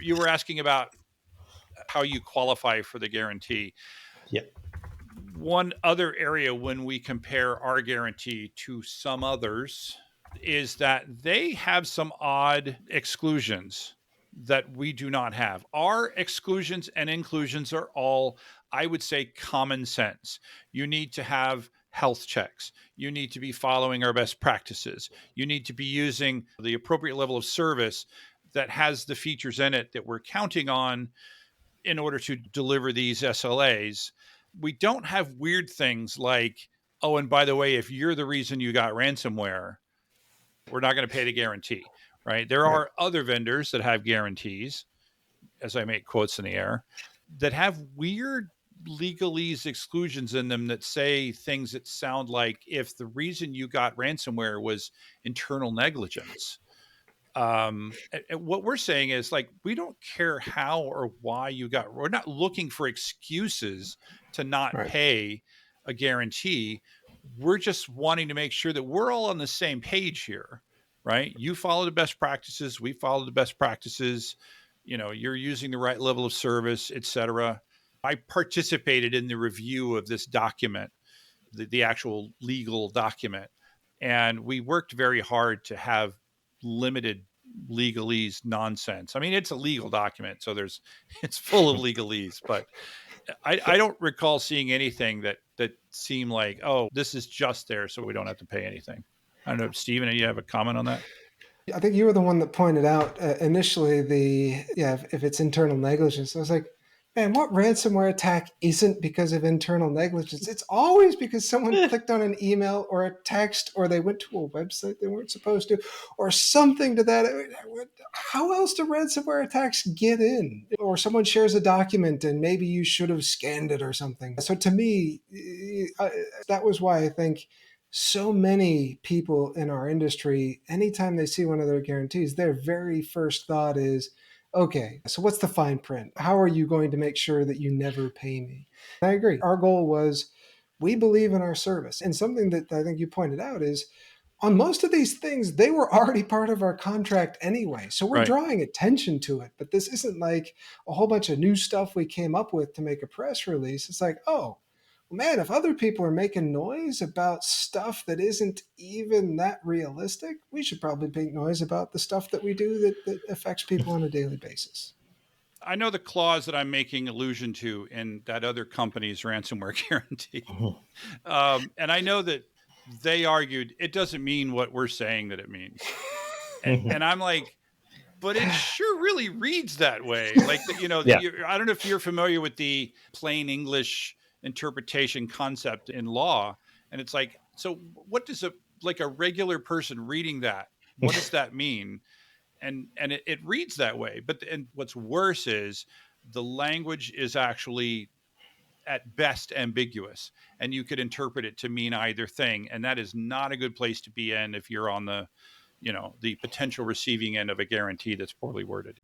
You were asking about how you qualify for the guarantee. Yeah. One other area when we compare our guarantee to some others is that they have some odd exclusions that we do not have. Our exclusions and inclusions are all, I would say, common sense. You need to have health checks. You need to be following our best practices. You need to be using the appropriate level of service that has the features in it that we're counting on in order to deliver these SLAs. We don't have weird things like, oh, and by the way, if you're the reason you got ransomware, we're not going to pay the guarantee, right? There Right. are other vendors that have guarantees, as I make quotes in the air, that have weird legalese exclusions in them that say things that sound like if the reason you got ransomware was internal negligence. What we're saying is like, we don't care how or why you got, we're not looking for excuses to not Right. pay a guarantee. We're just wanting to make sure that we're all on the same page here, right? You follow the best practices. We follow the best practices. You're using the right level of service, et cetera. I participated in the review of this document, the actual legal document. And we worked very hard to have limited legalese nonsense. I mean, it's a legal document, so it's full of legalese, but I don't recall seeing anything that seemed like, oh, this is just there so we don't have to pay anything. I don't know, Stephen, you have a comment on that? I think you were the one that pointed out initially if it's internal negligence. I was like, man, what ransomware attack isn't because of internal negligence? It's always because someone clicked on an email or a text, or they went to a website they weren't supposed to, or something to that. How else do ransomware attacks get in? Or someone shares a document and maybe you should have scanned it or something. So to me, that was why I think so many people in our industry, anytime they see one of their guarantees, their very first thought is, okay, so what's the fine print? How are you going to make sure that you never pay me? And I agree. Our goal was, we believe in our service. And something that I think you pointed out is, on most of these things, they were already part of our contract anyway. So we're Right. drawing attention to it. But this isn't like a whole bunch of new stuff we came up with to make a press release. It's like, oh, man, if other people are making noise about stuff that isn't even that realistic, we should probably make noise about the stuff that we do that affects people on a daily basis. I know the clause that I'm making allusion to in that other company's ransomware guarantee. And I know that they argued it doesn't mean what we're saying that it means. And I'm like, but it sure really reads that way. Like, Yeah. I don't know if you're familiar with the plain English interpretation concept in law. And it's like, so what does a regular person reading that, what does that mean? And it reads that way. And what's worse is the language is actually at best ambiguous, and you could interpret it to mean either thing. And that is not a good place to be in if you're on the potential receiving end of a guarantee that's poorly worded.